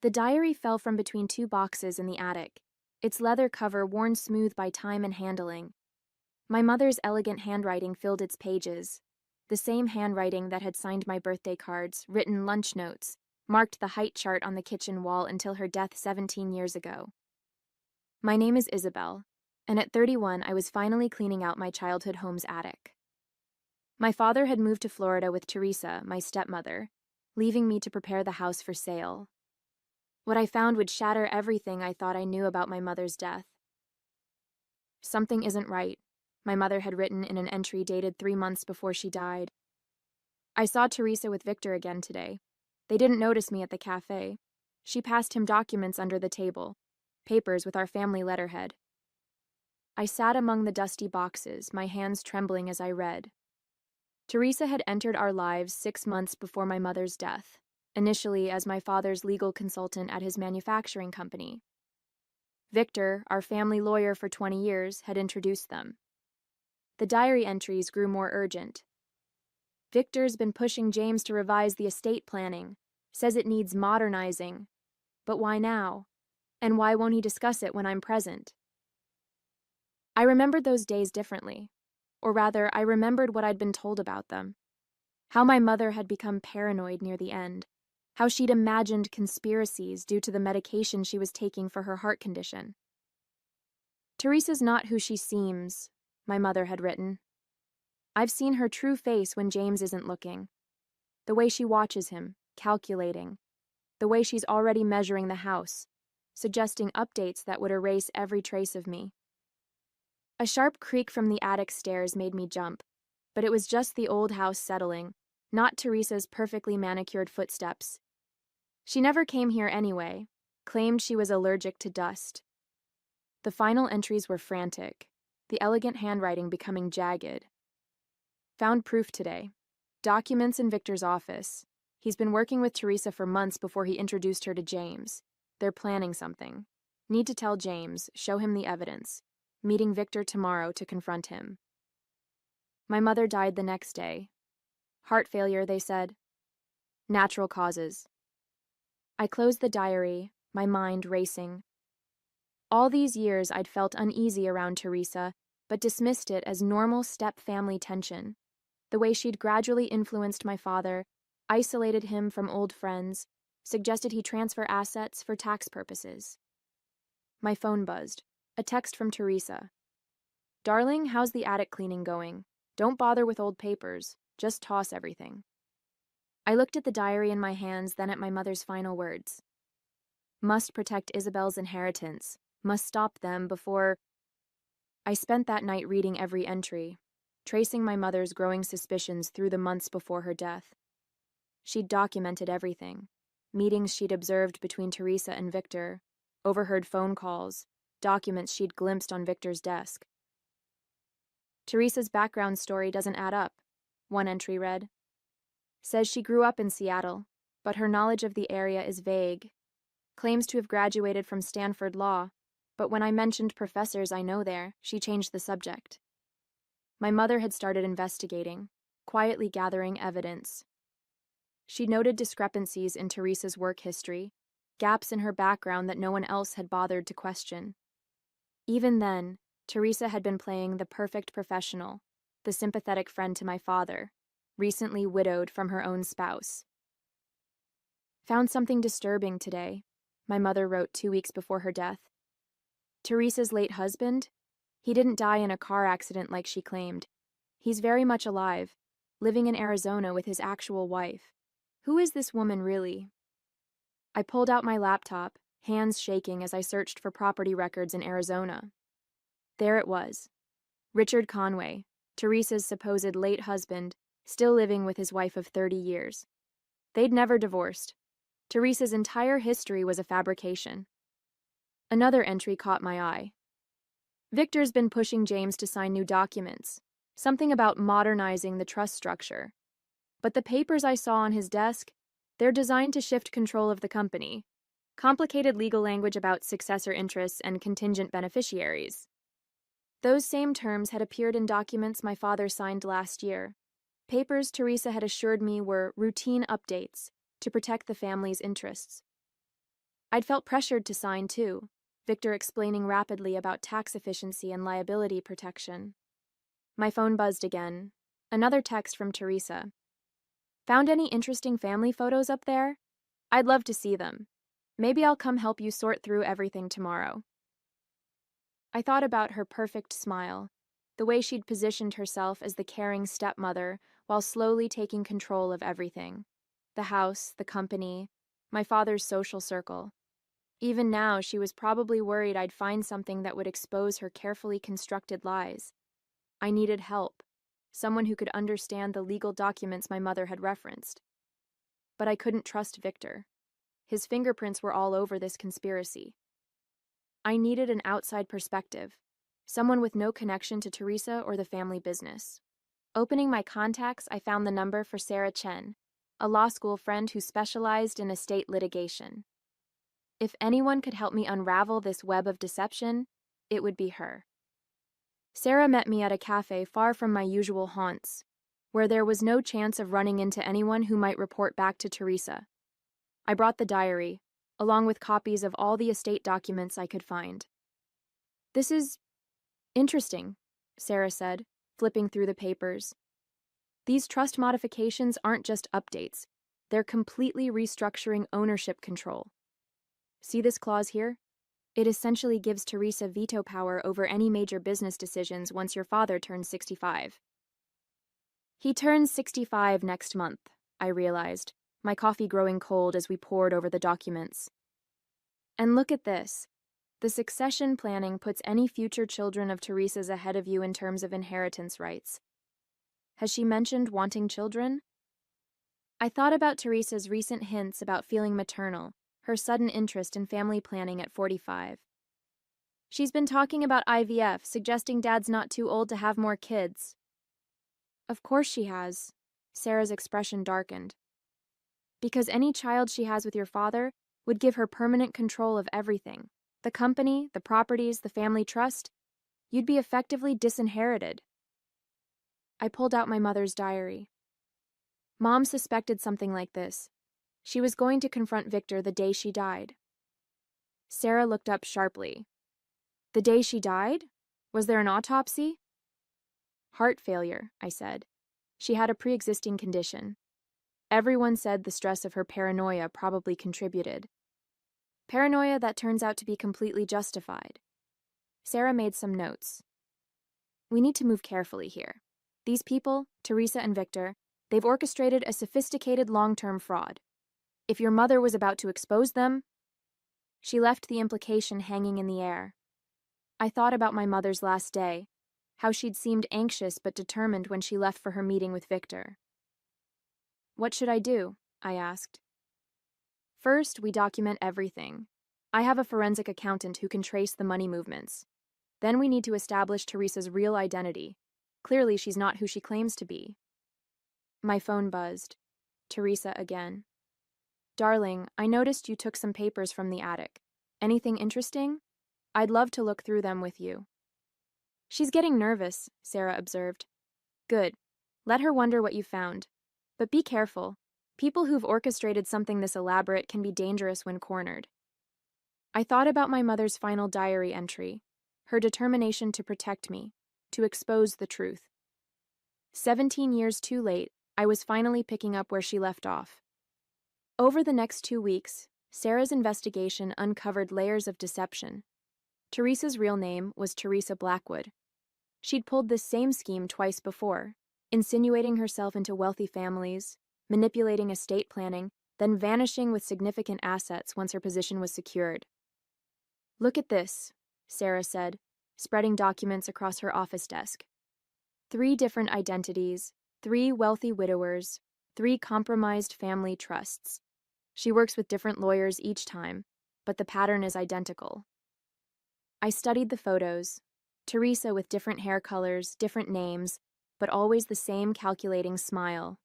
The diary fell from between two boxes in the attic, its leather cover worn smooth by time and handling. My mother's elegant handwriting filled its pages, the same handwriting that had signed my birthday cards, written lunch notes, marked the height chart on the kitchen wall until her death 17 years ago. My name is Isabel, and at 31 I was finally cleaning out my childhood home's attic. My father had moved to Florida with Teresa, my stepmother, leaving me to prepare the house for sale. What I found would shatter everything I thought I knew about my mother's death. Something isn't right, my mother had written in an entry dated 3 months before she died. I saw Teresa with Victor again today. They didn't notice me at the cafe. She passed him documents under the table, papers with our family letterhead. I sat among the dusty boxes, my hands trembling as I read. Teresa had entered our lives 6 months before my mother's death, initially as my father's legal consultant at his manufacturing company. Victor, our family lawyer for 20 years, had introduced them. The diary entries grew more urgent. Victor's been pushing James to revise the estate planning, says it needs modernizing. But why now? And why won't he discuss it when I'm present? I remembered those days differently. Or rather, I remembered what I'd been told about them. How my mother had become paranoid near the end. How she'd imagined conspiracies due to the medication she was taking for her heart condition. Teresa's not who she seems, my mother had written. I've seen her true face when James isn't looking. The way she watches him, calculating. The way she's already measuring the house, suggesting updates that would erase every trace of me. A sharp creak from the attic stairs made me jump, but it was just the old house settling, not Teresa's perfectly manicured footsteps. She never came here anyway, claimed she was allergic to dust. The final entries were frantic, the elegant handwriting becoming jagged. Found proof today. Documents in Victor's office. He's been working with Teresa for months before he introduced her to James. They're planning something. Need to tell James, show him the evidence. Meeting Victor tomorrow to confront him. My mother died the next day. Heart failure, they said. Natural causes. I closed the diary, my mind racing. All these years I'd felt uneasy around Teresa, but dismissed it as normal step-family tension. The way she'd gradually influenced my father, isolated him from old friends, suggested he transfer assets for tax purposes. My phone buzzed. A text from Teresa. Darling, how's the attic cleaning going? Don't bother with old papers. Just toss everything. I looked at the diary in my hands, then at my mother's final words. Must protect Isabel's inheritance. Must stop them before... I spent that night reading every entry, tracing my mother's growing suspicions through the months before her death. She'd documented everything. Meetings she'd observed between Teresa and Victor, overheard phone calls, documents she'd glimpsed on Victor's desk. Teresa's background story doesn't add up, one entry read. Says she grew up in Seattle, but her knowledge of the area is vague. Claims to have graduated from Stanford Law, but when I mentioned professors I know there, she changed the subject. My mother had started investigating, quietly gathering evidence. She noted discrepancies in Teresa's work history, gaps in her background that no one else had bothered to question. Even then, Teresa had been playing the perfect professional, the sympathetic friend to my father, recently widowed from her own spouse. Found something disturbing today, my mother wrote 2 weeks before her death. Teresa's late husband? He didn't die in a car accident like she claimed. He's very much alive, living in Arizona with his actual wife. Who is this woman really? I pulled out my laptop, hands shaking as I searched for property records in Arizona. There it was. Richard Conway, Teresa's supposed late husband, still living with his wife of 30 years. They'd never divorced. Teresa's entire history was a fabrication. Another entry caught my eye. Victor's been pushing James to sign new documents, something about modernizing the trust structure. But the papers I saw on his desk, they're designed to shift control of the company. Complicated legal language about successor interests and contingent beneficiaries. Those same terms had appeared in documents my father signed last year. Papers Teresa had assured me were routine updates to protect the family's interests. I'd felt pressured to sign too, Victor explaining rapidly about tax efficiency and liability protection. My phone buzzed again. Another text from Teresa. Found any interesting family photos up there? I'd love to see them. Maybe I'll come help you sort through everything tomorrow. I thought about her perfect smile, the way she'd positioned herself as the caring stepmother while slowly taking control of everything. The house, the company, my father's social circle. Even now, she was probably worried I'd find something that would expose her carefully constructed lies. I needed help, someone who could understand the legal documents my mother had referenced. But I couldn't trust Victor. His fingerprints were all over this conspiracy. I needed an outside perspective, someone with no connection to Teresa or the family business. Opening my contacts, I found the number for Sarah Chen, a law school friend who specialized in estate litigation. If anyone could help me unravel this web of deception, it would be her. Sarah met me at a cafe far from my usual haunts, where there was no chance of running into anyone who might report back to Teresa. I brought the diary, along with copies of all the estate documents I could find. "This is interesting," Sarah said, flipping through the papers. "These trust modifications aren't just updates. They're completely restructuring ownership control. See this clause here? It essentially gives Teresa veto power over any major business decisions once your father turns 65. He turns 65 next month, I realized, my coffee growing cold as we pored over the documents. And look at this. The succession planning puts any future children of Teresa's ahead of you in terms of inheritance rights. Has she mentioned wanting children? I thought about Teresa's recent hints about feeling maternal, her sudden interest in family planning at 45. She's been talking about IVF, suggesting Dad's not too old to have more kids. Of course she has. Sarah's expression darkened. Because any child she has with your father would give her permanent control of everything. The company, the properties, the family trust. You'd be effectively disinherited. I pulled out my mother's diary. Mom suspected something like this. She was going to confront Victor the day she died. Sarah looked up sharply. The day she died? Was there an autopsy? Heart failure, I said. She had a pre-existing condition. Everyone said the stress of her paranoia probably contributed. Paranoia that turns out to be completely justified. Sarah made some notes. We need to move carefully here. These people, Teresa and Victor, they've orchestrated a sophisticated long-term fraud. If your mother was about to expose them... She left the implication hanging in the air. I thought about my mother's last day, how she'd seemed anxious but determined when she left for her meeting with Victor. What should I do? I asked. First, we document everything. I have a forensic accountant who can trace the money movements. Then we need to establish Teresa's real identity. Clearly, she's not who she claims to be. My phone buzzed. Teresa again. Darling, I noticed you took some papers from the attic. Anything interesting? I'd love to look through them with you. She's getting nervous, Sarah observed. Good. Let her wonder what you found. But be careful. People who've orchestrated something this elaborate can be dangerous when cornered. I thought about my mother's final diary entry, her determination to protect me, to expose the truth. 17 years too late, I was finally picking up where she left off. Over the next 2 weeks, Sarah's investigation uncovered layers of deception. Teresa's real name was Teresa Blackwood. She'd pulled this same scheme twice before, insinuating herself into wealthy families, manipulating estate planning, then vanishing with significant assets once her position was secured. Look at this, Sarah said, spreading documents across her office desk. 3 different identities, 3 wealthy widowers, 3 compromised family trusts. She works with different lawyers each time, but the pattern is identical. I studied the photos. Teresa with different hair colors, different names, but always the same calculating smile.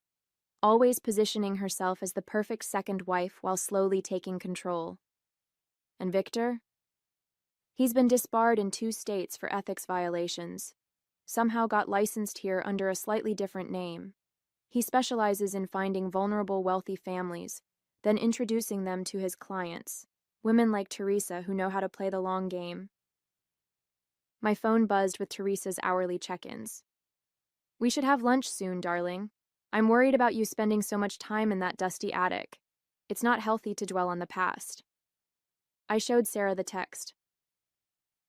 Always positioning herself as the perfect second wife while slowly taking control. And Victor? He's been disbarred in 2 states for ethics violations. Somehow got licensed here under a slightly different name. He specializes in finding vulnerable wealthy families, then introducing them to his clients. Women like Teresa who know how to play the long game. My phone buzzed with Teresa's hourly check-ins. We should have lunch soon, darling. I'm worried about you spending so much time in that dusty attic. It's not healthy to dwell on the past. I showed Sarah the text.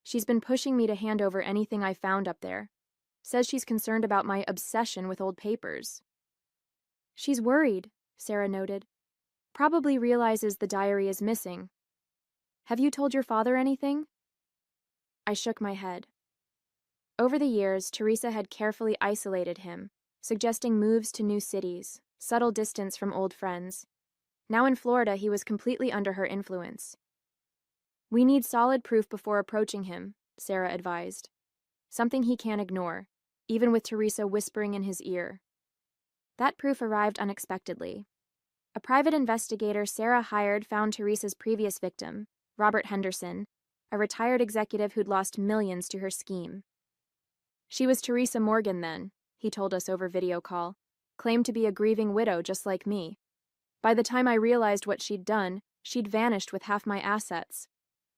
She's been pushing me to hand over anything I found up there. Says she's concerned about my obsession with old papers. She's worried, Sarah noted. Probably realizes the diary is missing. Have you told your father anything? I shook my head. Over the years, Teresa had carefully isolated him, suggesting moves to new cities, subtle distance from old friends. Now in Florida, he was completely under her influence. We need solid proof before approaching him, Sarah advised. Something he can't ignore, even with Teresa whispering in his ear. That proof arrived unexpectedly. A private investigator Sarah hired found Teresa's previous victim, Robert Henderson, a retired executive who'd lost millions to her scheme. She was Teresa Morgan then, he told us over video call, claimed to be a grieving widow just like me. By the time I realized what she'd done, she'd vanished with half my assets.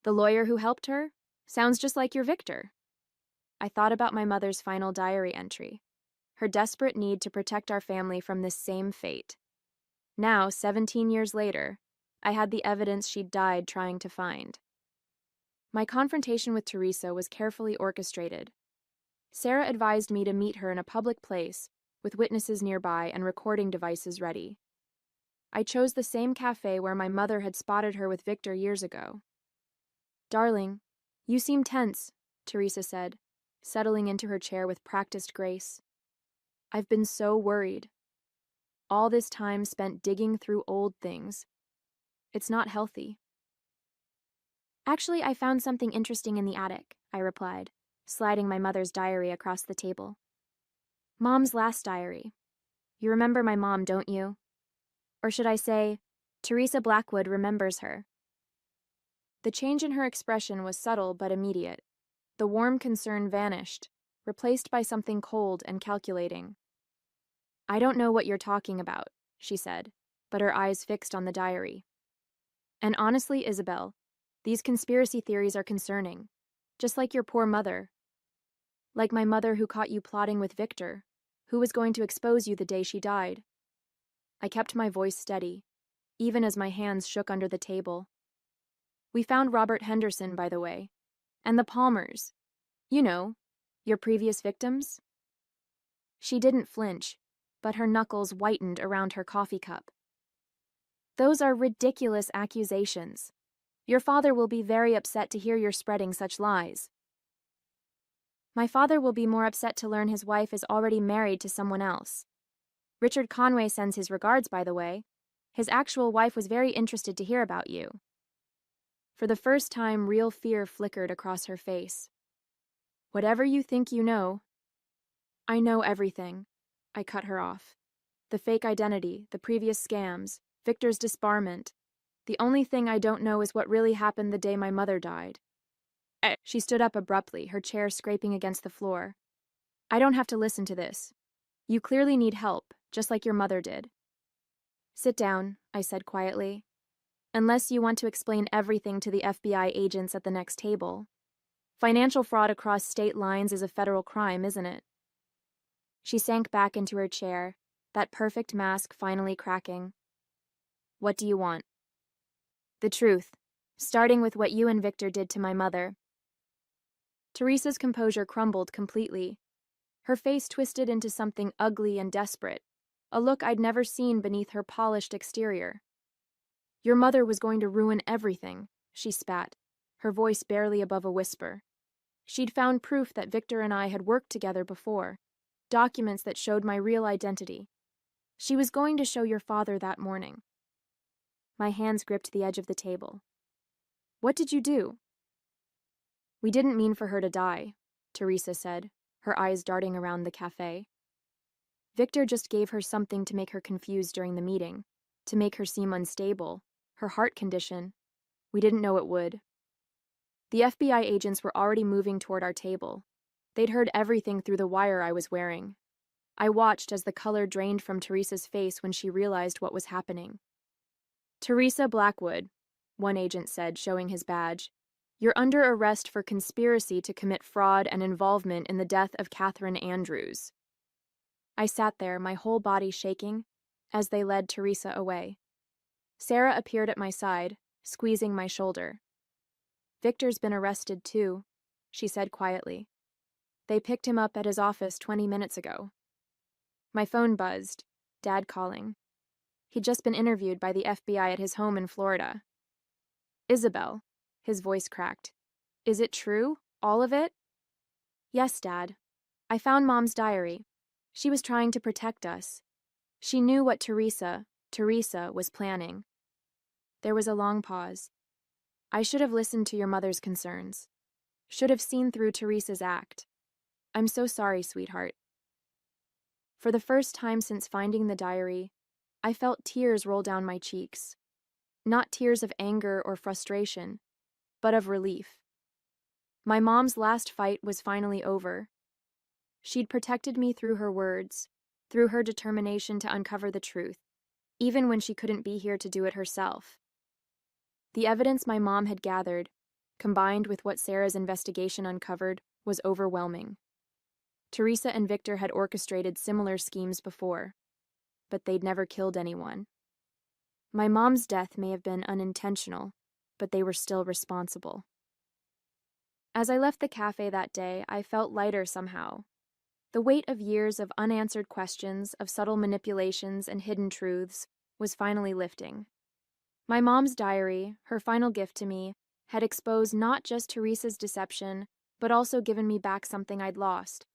The lawyer who helped her? Sounds just like your Victor. I thought about my mother's final diary entry, her desperate need to protect our family from this same fate. Now, 17 years later, I had the evidence she'd died trying to find. My confrontation with Teresa was carefully orchestrated. Sarah advised me to meet her in a public place, with witnesses nearby and recording devices ready. I chose the same cafe where my mother had spotted her with Victor years ago. Darling, you seem tense, Teresa said, settling into her chair with practiced grace. I've been so worried. All this time spent digging through old things. It's not healthy. Actually, I found something interesting in the attic, I replied, sliding my mother's diary across the table. Mom's last diary. You remember my mom, don't you? Or should I say, Teresa Blackwood remembers her. The change in her expression was subtle but immediate. The warm concern vanished, replaced by something cold and calculating. I don't know what you're talking about, she said, but her eyes fixed on the diary. And honestly, Isabel, these conspiracy theories are concerning, just like your poor mother. Like my mother who caught you plotting with Victor, who was going to expose you the day she died. I kept my voice steady, even as my hands shook under the table. We found Robert Henderson, by the way, and the Palmers. You know, your previous victims? She didn't flinch, but her knuckles whitened around her coffee cup. Those are ridiculous accusations. Your father will be very upset to hear you're spreading such lies. My father will be more upset to learn his wife is already married to someone else. Richard Conway sends his regards, by the way. His actual wife was very interested to hear about you. For the first time, real fear flickered across her face. Whatever you think you know. I know everything. I cut her off. The fake identity, the previous scams, Victor's disbarment. The only thing I don't know is what really happened the day my mother died. She stood up abruptly, her chair scraping against the floor. I don't have to listen to this. You clearly need help, just like your mother did. Sit down, I said quietly. Unless you want to explain everything to the FBI agents at the next table. Financial fraud across state lines is a federal crime, isn't it? She sank back into her chair, that perfect mask finally cracking. What do you want? The truth, starting with what you and Victor did to my mother. Teresa's composure crumbled completely. Her face twisted into something ugly and desperate, a look I'd never seen beneath her polished exterior. Your mother was going to ruin everything, she spat, her voice barely above a whisper. She'd found proof that Victor and I had worked together before, documents that showed my real identity. She was going to show your father that morning. My hands gripped the edge of the table. What did you do? We didn't mean for her to die, Teresa said, her eyes darting around the cafe. Victor just gave her something to make her confused during the meeting, to make her seem unstable, her heart condition. We didn't know it would. The FBI agents were already moving toward our table. They'd heard everything through the wire I was wearing. I watched as the color drained from Teresa's face when she realized what was happening. Teresa Blackwood, one agent said, showing his badge. "You're under arrest for conspiracy to commit fraud and involvement in the death of Catherine Andrews." I sat there, my whole body shaking, as they led Teresa away. Sarah appeared at my side, squeezing my shoulder. "Victor's been arrested too," she said quietly. "They picked him up at his office 20 minutes ago." My phone buzzed. Dad calling. He'd just been interviewed by the FBI at his home in Florida. "Isabel," his voice cracked. "Is it true? All of it?" "Yes, Dad. I found Mom's diary. She was trying to protect us. She knew what Teresa was planning." There was a long pause. "I should have listened to your mother's concerns. Should have seen through Teresa's act. I'm so sorry, sweetheart." For the first time since finding the diary, I felt tears roll down my cheeks. Not tears of anger or frustration, but of relief. My mom's last fight was finally over. She'd protected me through her words, through her determination to uncover the truth, even when she couldn't be here to do it herself. The evidence my mom had gathered, combined with what Sarah's investigation uncovered, was overwhelming. Teresa and Victor had orchestrated similar schemes before, but they'd never killed anyone. My mom's death may have been unintentional, but they were still responsible. As I left the cafe that day, I felt lighter somehow. The weight of years of unanswered questions, of subtle manipulations and hidden truths, was finally lifting. My mom's diary, her final gift to me, had exposed not just Teresa's deception, but also given me back something I'd lost: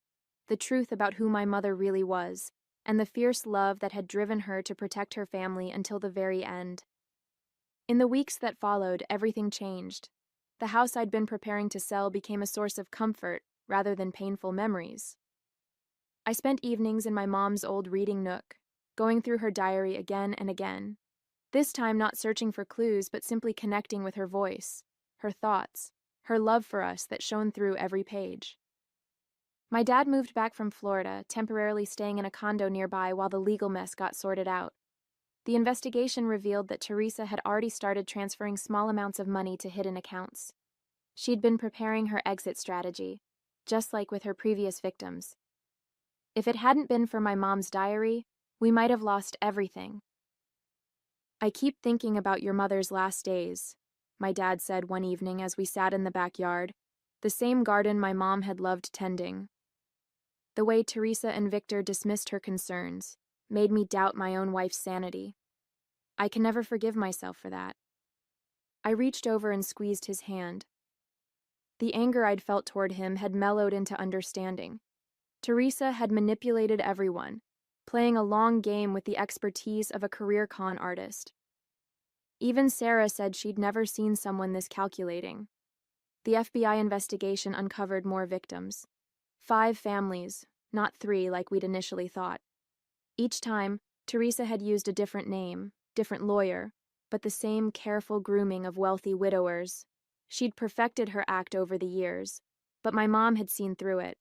the truth about who my mother really was, and the fierce love that had driven her to protect her family until the very end. In the weeks that followed, everything changed. The house I'd been preparing to sell became a source of comfort rather than painful memories. I spent evenings in my mom's old reading nook, going through her diary again and again, this time not searching for clues but simply connecting with her voice, her thoughts, her love for us that shone through every page. My dad moved back from Florida, temporarily staying in a condo nearby while the legal mess got sorted out. The investigation revealed that Teresa had already started transferring small amounts of money to hidden accounts. She'd been preparing her exit strategy, just like with her previous victims. If it hadn't been for my mom's diary, we might have lost everything. "I keep thinking about your mother's last days," my dad said one evening as we sat in the backyard, the same garden my mom had loved tending. The way Teresa and Victor dismissed her concerns made me doubt my own wife's sanity. I can never forgive myself for that. I reached over and squeezed his hand. The anger I'd felt toward him had mellowed into understanding. Teresa had manipulated everyone, playing a long game with the expertise of a career con artist. Even Sarah said she'd never seen someone this calculating. The FBI investigation uncovered more victims. 5 families, not 3 like we'd initially thought. Each time, Teresa had used a different name, different lawyer, but the same careful grooming of wealthy widowers. She'd perfected her act over the years, but my mom had seen through it.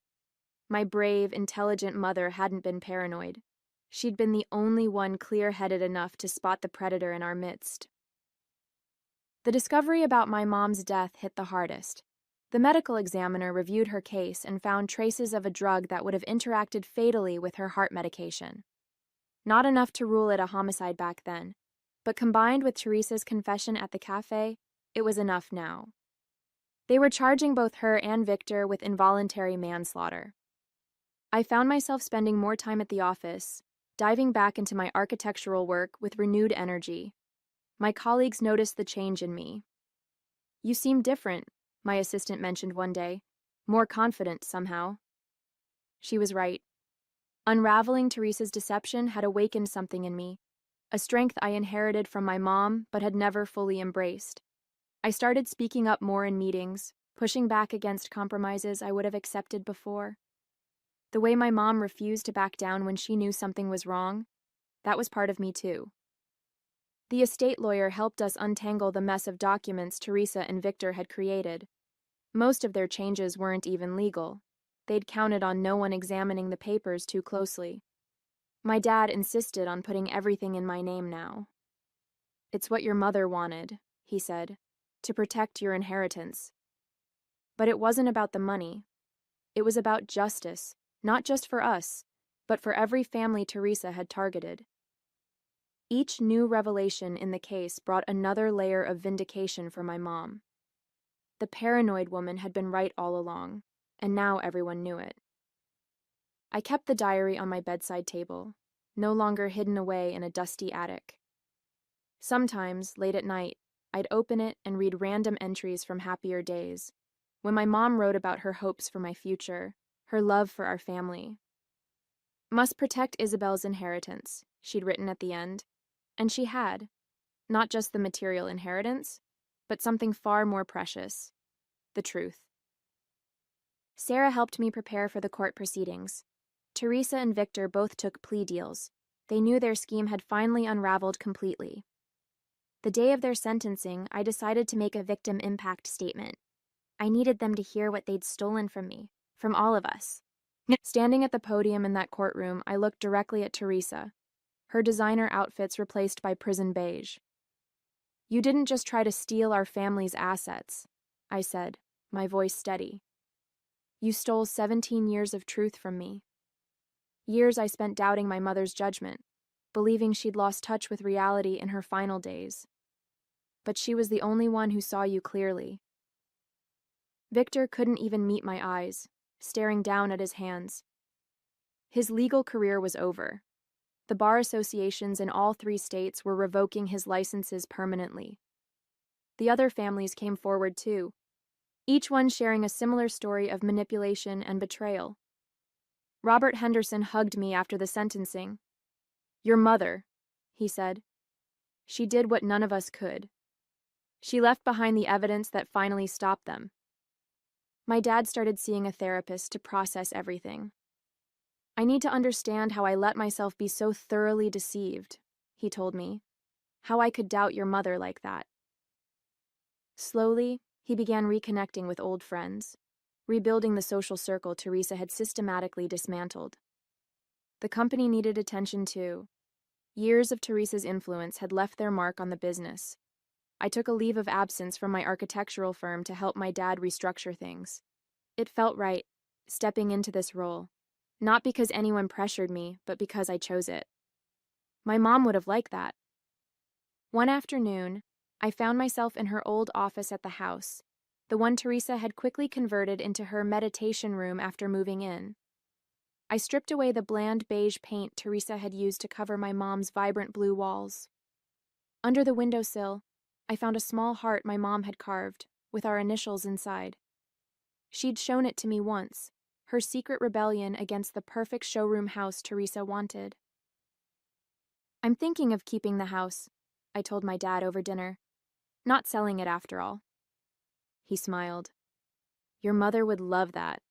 My brave, intelligent mother hadn't been paranoid. She'd been the only one clear-headed enough to spot the predator in our midst. The discovery about my mom's death hit the hardest. The medical examiner reviewed her case and found traces of a drug that would have interacted fatally with her heart medication. Not enough to rule it a homicide back then, but combined with Teresa's confession at the cafe, it was enough now. They were charging both her and Victor with involuntary manslaughter. I found myself spending more time at the office, diving back into my architectural work with renewed energy. My colleagues noticed the change in me. "You seem different," my assistant mentioned one day, "more confident somehow." She was right. Unraveling Teresa's deception had awakened something in me, a strength I inherited from my mom but had never fully embraced. I started speaking up more in meetings, pushing back against compromises I would have accepted before. The way my mom refused to back down when she knew something was wrong, that was part of me too. The estate lawyer helped us untangle the mess of documents Teresa and Victor had created. Most of their changes weren't even legal. They'd counted on no one examining the papers too closely. My dad insisted on putting everything in my name now. "It's what your mother wanted," he said, to protect your inheritance. But it wasn't about the money. It was about justice, not just for us, but for every family Teresa had targeted. Each new revelation in the case brought another layer of vindication for my mom. The paranoid woman had been right all along, and now everyone knew it. I kept the diary on my bedside table, no longer hidden away in a dusty attic. Sometimes, late at night, I'd open it and read random entries from happier days, when my mom wrote about her hopes for my future, her love for our family. Must protect Isabel's inheritance, she'd written at the end, and she had. Not just the material inheritance, but something far more precious, the truth. Sarah helped me prepare for the court proceedings. Teresa and Victor both took plea deals. They knew their scheme had finally unraveled completely. The day of their sentencing, I decided to make a victim impact statement. I needed them to hear what they'd stolen from me, from all of us. Standing at the podium in that courtroom, I looked directly at Teresa, her designer outfits replaced by prison beige. You didn't just try to steal our family's assets, I said, my voice steady. You stole 17 years of truth from me. Years I spent doubting my mother's judgment, believing she'd lost touch with reality in her final days. But she was the only one who saw you clearly. Victor couldn't even meet my eyes, staring down at his hands. His legal career was over. The bar associations in all 3 states were revoking his licenses permanently. The other families came forward too, each one sharing a similar story of manipulation and betrayal. Robert Henderson hugged me after the sentencing. Your mother, he said. She did what none of us could. She left behind the evidence that finally stopped them. My dad started seeing a therapist to process everything. I need to understand how I let myself be so thoroughly deceived, he told me. How I could doubt your mother like that. Slowly, he began reconnecting with old friends, rebuilding the social circle Teresa had systematically dismantled. The company needed attention too. Years of Teresa's influence had left their mark on the business. I took a leave of absence from my architectural firm to help my dad restructure things. It felt right, stepping into this role. Not because anyone pressured me, but because I chose it. My mom would have liked that. One afternoon, I found myself in her old office at the house, the one Teresa had quickly converted into her meditation room after moving in. I stripped away the bland beige paint Teresa had used to cover my mom's vibrant blue walls. Under the windowsill, I found a small heart my mom had carved, with our initials inside. She'd shown it to me once, her secret rebellion against the perfect showroom house Teresa wanted. I'm thinking of keeping the house, I told my dad over dinner. Not selling it after all. He smiled. Your mother would love that.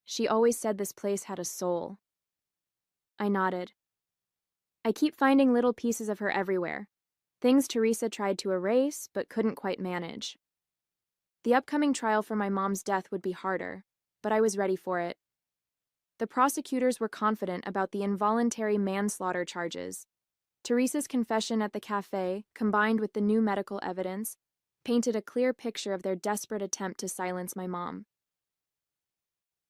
She always said this place had a soul. I nodded. I keep finding little pieces of her everywhere. Things Teresa tried to erase but couldn't quite manage. The upcoming trial for my mom's death would be harder, but I was ready for it. The prosecutors were confident about the involuntary manslaughter charges. Teresa's confession at the cafe, combined with the new medical evidence, painted a clear picture of their desperate attempt to silence my mom.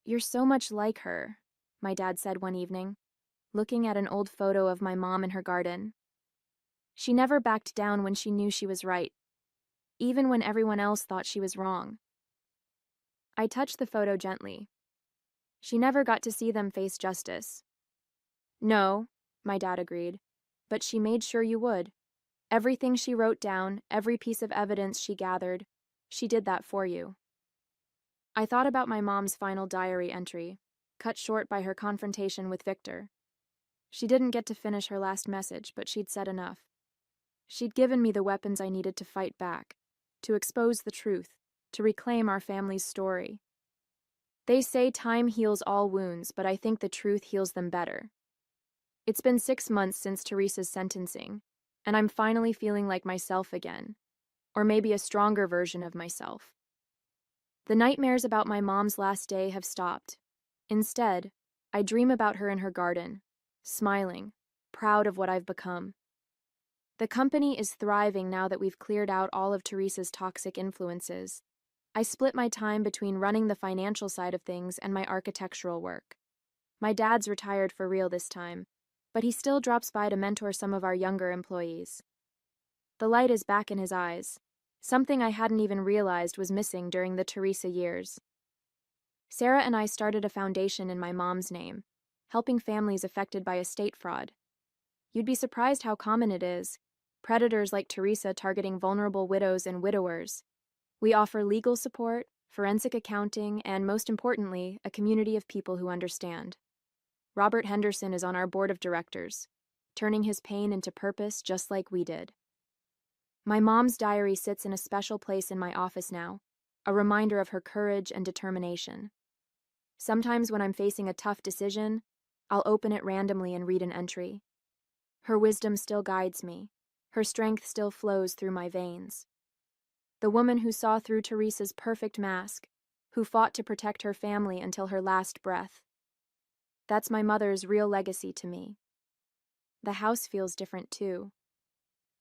You're so much like her, my dad said one evening, looking at an old photo of my mom in her garden. She never backed down when she knew she was right, even when everyone else thought she was wrong. I touched the photo gently. She never got to see them face justice. No, my dad agreed, but she made sure you would. Everything she wrote down, every piece of evidence she gathered, she did that for you. I thought about my mom's final diary entry, cut short by her confrontation with Victor. She didn't get to finish her last message, but she'd said enough. She'd given me the weapons I needed to fight back, to expose the truth, to reclaim our family's story. They say time heals all wounds, but I think the truth heals them better. It's been 6 months since Teresa's sentencing, and I'm finally feeling like myself again, or maybe a stronger version of myself. The nightmares about my mom's last day have stopped. Instead, I dream about her in her garden, smiling, proud of what I've become. The company is thriving now that we've cleared out all of Teresa's toxic influences. I split my time between running the financial side of things and my architectural work. My dad's retired for real this time, but he still drops by to mentor some of our younger employees. The light is back in his eyes, something I hadn't even realized was missing during the Teresa years. Sarah and I started a foundation in my mom's name, helping families affected by estate fraud. You'd be surprised how common it is. Predators like Teresa targeting vulnerable widows and widowers. We offer legal support, forensic accounting, and most importantly, a community of people who understand. Robert Henderson is on our board of directors, turning his pain into purpose just like we did. My mom's diary sits in a special place in my office now, a reminder of her courage and determination. Sometimes when I'm facing a tough decision, I'll open it randomly and read an entry. Her wisdom still guides me. Her strength still flows through my veins. The woman who saw through Teresa's perfect mask, who fought to protect her family until her last breath. That's my mother's real legacy to me. The house feels different too.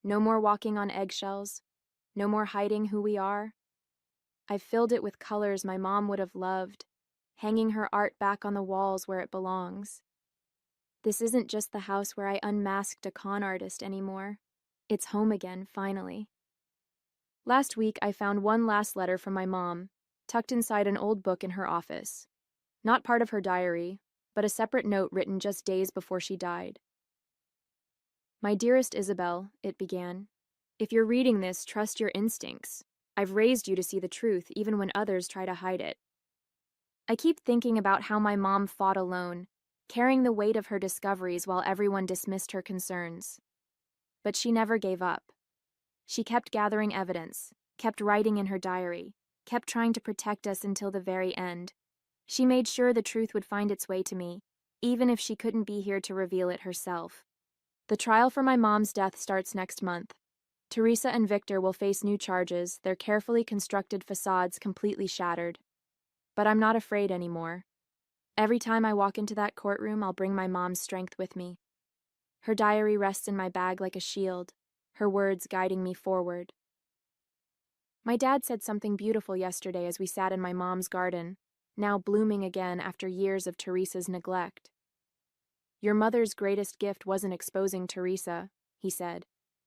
No more walking on eggshells. No more hiding who we are. I've filled it with colors my mom would have loved, hanging her art back on the walls where it belongs. This isn't just the house where I unmasked a con artist anymore. It's home again, finally. Last week, I found one last letter from my mom, tucked inside an old book in her office. Not part of her diary, but a separate note written just days before she died. My dearest Isabel, it began, if you're reading this, trust your instincts. I've raised you to see the truth, even when others try to hide it. I keep thinking about how my mom fought alone, carrying the weight of her discoveries while everyone dismissed her concerns. But she never gave up. She kept gathering evidence, kept writing in her diary, kept trying to protect us until the very end. She made sure the truth would find its way to me, even if she couldn't be here to reveal it herself. The trial for my mom's death starts next month. Teresa and Victor will face new charges, their carefully constructed facades completely shattered. But I'm not afraid anymore. Every time I walk into that courtroom, I'll bring my mom's strength with me. Her diary rests in my bag like a shield, her words guiding me forward. My dad said something beautiful yesterday as we sat in my mom's garden, now blooming again after years of Teresa's neglect. Your mother's greatest gift wasn't exposing Teresa, he said.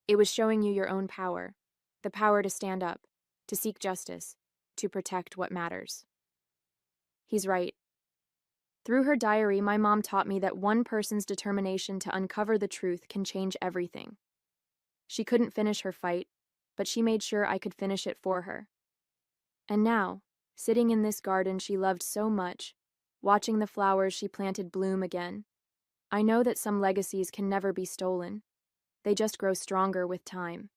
It was showing you your own power, the power to stand up, to seek justice, to protect what matters. He's right. Through her diary, my mom taught me that one person's determination to uncover the truth can change everything. She couldn't finish her fight, but she made sure I could finish it for her. And now, sitting in this garden she loved so much, watching the flowers she planted bloom again, I know that some legacies can never be stolen. They just grow stronger with time.